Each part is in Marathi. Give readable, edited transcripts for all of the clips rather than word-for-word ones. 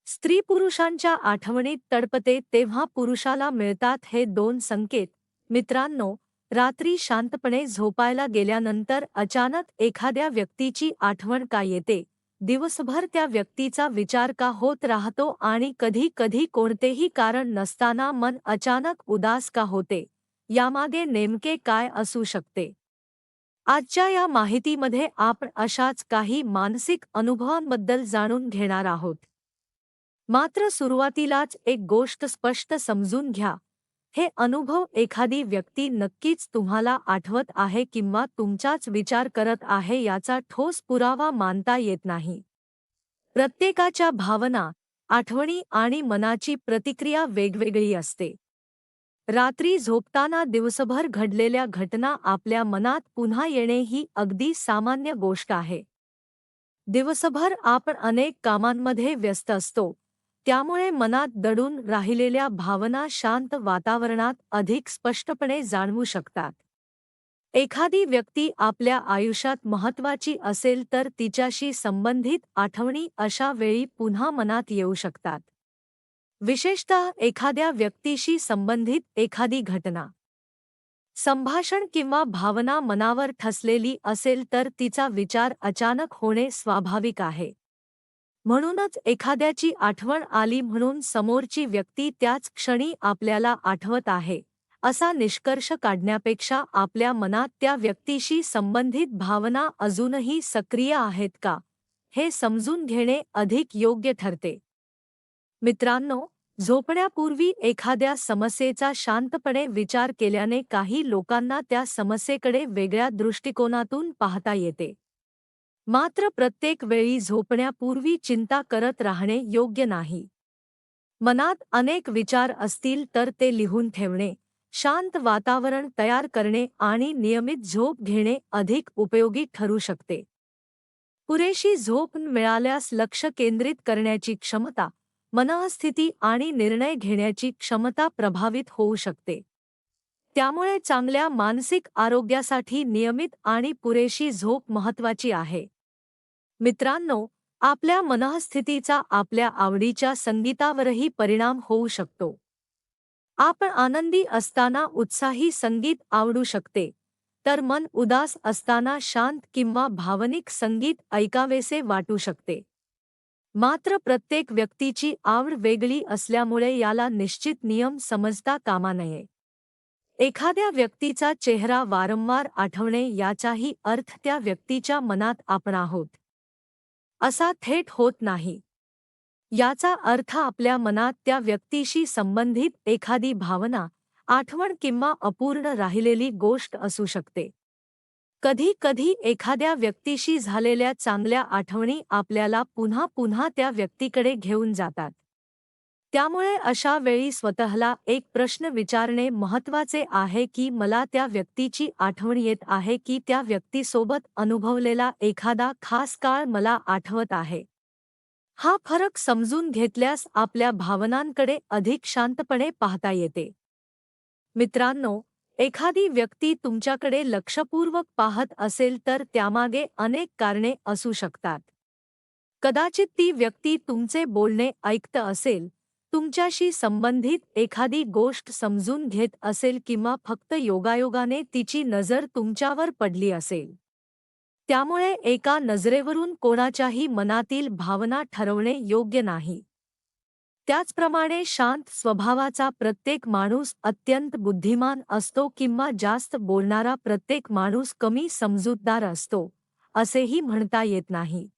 स्त्री पुरुषांच्या आठवणीत तडपते तेव्हा पुरुषाला मिळतात हे दोन संकेत. मित्रांनो, रात्री शांतपणे झोपायला गेल्यानंतर अचानक एखाद्या व्यक्तीची आठवण का येते? दिवसभर त्या व्यक्तीचा विचार का होत राहतो आणि कधी कधी कोणतेही कारण नसताना मन अचानक उदास का होते? यामागे नेमके काय असू शकते? आजच्या या माहितीमध्ये आपण अशाच काही मानसिक अनुभवांबद्दल जाणून घेणार आहोत. मात्र सुरुवातीलाच एक गोष्ट स्पष्ट समजून घ्या. हे अनुभव एखादी व्यक्ती नक्कीच तुम्हाला आठवत आहे किंवा तुमचाच विचार करत आहे याचा ठोस पुरावा मानता येत नाही. प्रत्येकाच्या भावना, आठवणी आणि मनाची प्रतिक्रिया वेगवेगळी असते. रात्री झोपताना दिवसभर घडलेल्या घटना आपल्या मनात पुन्हा येणे ही अगदी सामान्य गोष्ट आहे. दिवसभर आपण अनेक कामांमध्ये व्यस्त असतो, त्यामुळे मनात दडून राहिलेल्या भावना शांत वातावरणात अधिक स्पष्टपणे जाणवू शकतात. एखादी व्यक्ती आपल्या आयुष्यात महत्त्वाची असेल तर तिच्याशी संबंधित आठवणी अशा वेळी पुन्हा मनात येऊ शकतात. विशेषतः एखाद्या व्यक्तीशी संबंधित एखादी घटना, संभाषण किंवा भावना मनावर ठसलेली असेल तर तिचा विचार अचानक होणे स्वाभाविक आहे. म्हणूनच एखाद्याची आठवण आली म्हणून समोरची व्यक्ती त्याच क्षणी आपल्याला आठवत आहे, असा निष्कर्ष काढण्यापेक्षा आपल्या मनात त्या व्यक्तीशी संबंधित भावना अजूनही सक्रिय आहेत का, हे समजून घेणे अधिक योग्य ठरते. मित्रांनो, झोपण्यापूर्वी एखाद्या समस्येचा शांतपणे विचार केल्याने काही लोकांना त्या समस्येकडे वेगळ्या दृष्टिकोनातून पाहता येते. मात्र प्रत्येक वेळी झोपण्यापूर्वी चिंता करत राहणे योग्य नाही. मनात अनेक विचार असतील तर ते लिहून ठेवणे, शांत वातावरण तयार करणे आणि नियमित झोप घेणे अधिक उपयोगी ठरू शकते. पुरेशी झोप मिळाल्यास लक्ष केंद्रित करण्याची क्षमता, मनःस्थिती आणि निर्णय घेण्याची क्षमता प्रभावित होऊ शकते. त्यामुळे चांगल्या मानसिक आरोग्यासाठी नियमित आणि पुरेशी झोप महत्त्वाची आहे. मित्रांनो, आपल्या मनःस्थितीचा आपल्या आवडीच्या संगीतावरही परिणाम होऊ शकतो. आपण आनंदी असताना उत्साही संगीत आवडू शकते, तर मन उदास असताना शांत किंवा भावनिक संगीत ऐकावेसे वाटू शकते. मात्र प्रत्येक व्यक्तीची आवड वेगळी असल्यामुळे याला निश्चित नियम समजता कामा नये. एखाद्या व्यक्तीचा चेहरा वारंवार आठवणे याचाही अर्थ त्या व्यक्तीच्या मनात आपण आहोत, असा थेट होत नाही. याचा अर्थ आपल्या मनात त्या व्यक्तीशी संबंधित एखादी भावना, आठवण किंवा अपूर्ण राहिलेली गोष्ट असू शकते. कधी कधी एखाद्या व्यक्तीशी झालेल्या चांगल्या आठवणी आपल्याला पुन्हा पुन्हा त्या व्यक्तीकडे घेऊन जातात. त्यामुळे अशा वेळी स्वतःला एक प्रश्न विचारणे महत्त्वाचे आहे की मला त्या व्यक्तीची आठवण येत आहे की त्या व्यक्तीसोबत अनुभवलेला एखादा खास काळ मला आठवत आहे. हा फरक समजून घेतल्यास आपल्या भावनांकडे अधिक शांतपणे पाहता येते. मित्रांनो, एखादी व्यक्ती तुमच्याकडे लक्षपूर्वक पाहत असेल तर त्यामागे अनेक कारणे असू शकतात. कदाचित ती व्यक्ती तुमचे बोलणे ऐकत असेल, तुमच्याशी संबंधित एखादी गोष्ट समजून घेत असेल किंवा फक्त योगायोगाने तिची नजर तुमच्यावर पडली असेल. त्यामुळे एका नजरेवरून कोणाच्याही मनातील भावना ठरवणे योग्य नाही. त्याचप्रमाणे शांत स्वभावाचा प्रत्येक माणूस अत्यंत बुद्धिमान असतो किंवा जास्त बोलणारा प्रत्येक माणूस कमी समजूतदार असतो, असेही म्हणता येत नाही.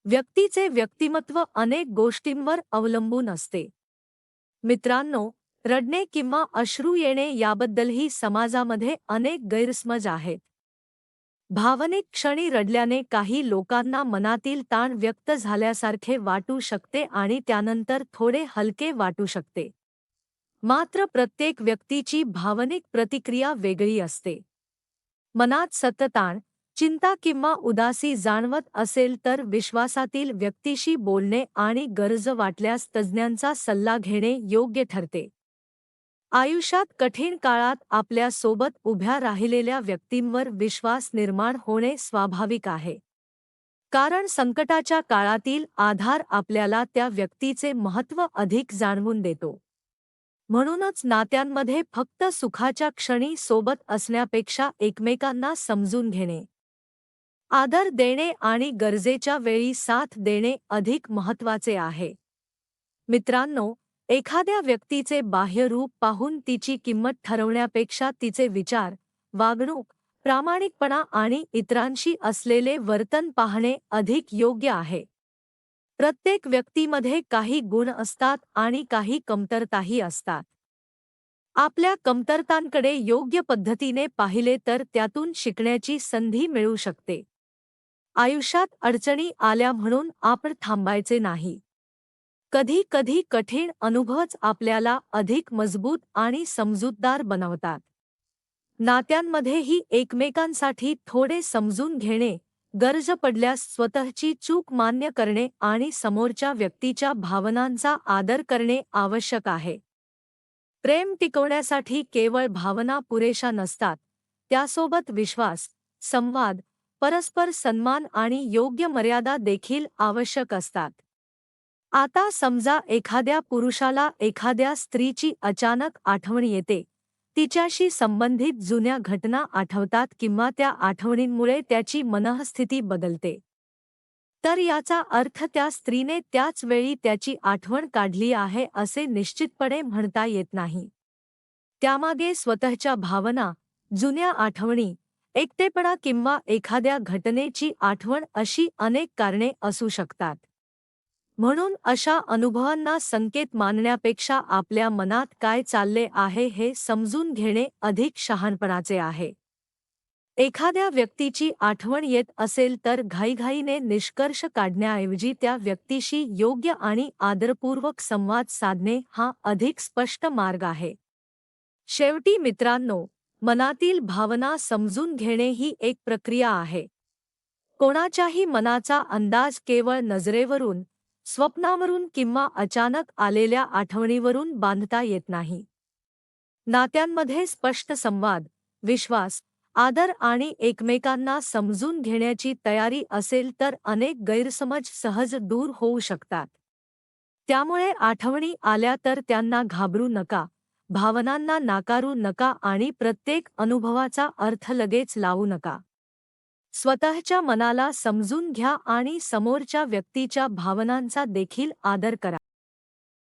व्यक्तीचे व्यक्तिमत्व अनेक गोष्टींवर अवलंबून असते. मित्रांनो, रडणे किंवा अश्रू येणे याबद्दलही समाजामध्ये अनेक गैरसमज आहेत. भावनिक क्षणी रडल्याने काही लोकांना मनातील ताण व्यक्त झाल्यासारखे वाटू शकते आणि त्यानंतर थोडे हलके वाटू शकते. मात्र प्रत्येक व्यक्तीची भावनिक प्रतिक्रिया वेगळी असते. मनात सतत ताण, चिंता किंवा उदासी जाणवत असेल तर विश्वासातील व्यक्तीशी बोलणे आणि गरज वाटल्यास तज्ज्ञांचा सल्ला घेणे योग्य ठरते. आयुष्यात कठीण काळात आपल्या सोबत उभ्या राहिलेल्या व्यक्तींवर विश्वास निर्माण होणे स्वाभाविक आहे. कारण संकटाच्या काळातील आधार आपल्याला त्या व्यक्तीचे महत्त्व अधिक जाणवून देतो. म्हणूनच नात्यांमध्ये फक्त सुखाच्या क्षणी सोबत असण्यापेक्षा एकमेकांना समजून घेणे, आदर देणे आणि गरजेच्या वेळी साथ देणे अधिक महत्त्वाचे आहे. मित्रांनो, एखाद्या व्यक्तीचे बाह्य रूप पाहून तिची किंमत ठरवण्यापेक्षा तिचे विचार, वागणूक, प्रामाणिकपणा आणि इतरांशी असलेले वर्तन पाहणे अधिक योग्य आहे. प्रत्येक व्यक्तीमध्ये काही गुण असतात आणि काही कमतरताही असतात. आपल्या कमतरतांकडे योग्य पद्धतीने पाहिले तर त्यातून शिकण्याची संधी मिळू शकते. आयुष्यात अडचणी आल्या म्हणून आपण थांबायचे नाही. कधी कधी कठीण अनुभवच आपल्याला अधिक मजबूत आणि समजूतदार बनवतात. नात्यांमध्येही एकमेकांसाठी थोडे समजून घेणे, गरज पडल्यास स्वतःची चूक मान्य करणे आणि समोरच्या व्यक्तीच्या भावनांचा आदर करणे आवश्यक आहे. प्रेम टिकवण्यासाठी केवळ भावना पुरेशा नसतात, त्यासोबत विश्वास, संवाद, परस्पर सन्मान आणि योग्य मर्यादा देखील आवश्यक असतात. आता समजा एखाद्या पुरुषाला एखाद्या स्त्रीची अचानक आठवण येते, तिच्याशी संबंधित जुन्या घटना आठवतात किंवा त्या आठवणींमुळे त्याची मनःस्थिती बदलते. तर याचा अर्थ त्या स्त्रीने त्याच वेळी त्याची आठवण काढली आहे असे निश्चितपणे म्हणता येत नाही. त्यामागे स्वतःच्या भावना, जुन्या आठवणी, एकटेपणा किंवा एखाद्या घटनेची आठवण अशी अनेक कारणे असू शकतात. म्हणून अशा अनुभवांना संकेत मानण्यापेक्षा आपल्या मनात काय चालले आहे हे समजून घेणे अधिक शहाणपणाचे आहे. एखाद्या व्यक्तीची आठवण येत असेल तर घाईघाईने निष्कर्ष काढण्याऐवजी त्या व्यक्तीशी योग्य आणि आदरपूर्वक संवाद साधणे हा अधिक स्पष्ट मार्ग आहे. शेवटी मित्रांनो, मनातील भावना समजून घेणे ही एक प्रक्रिया आहे. कोणाच्याही मनाचा अंदाज केवळ नजरेवरून, स्वप्नावरून किंवा अचानक आलेल्या आठवणीवरून बांधता येत नाही. नात्यांमध्ये स्पष्ट संवाद, विश्वास, आदर आणि एकमेकांना समजून घेण्याची तयारी असेल तर अनेक गैरसमज सहज दूर होऊ शकतात. त्यामुळे आठवणी आल्या तर त्यांना घाबरू नका, भावनांना नाकारू नका आणि प्रत्येक अनुभवाचा अर्थ लगेच लावू नका. स्वतःच्या मनाला समजून घ्या आणि समोरच्या व्यक्तीच्या भावनांचा देखील आदर करा.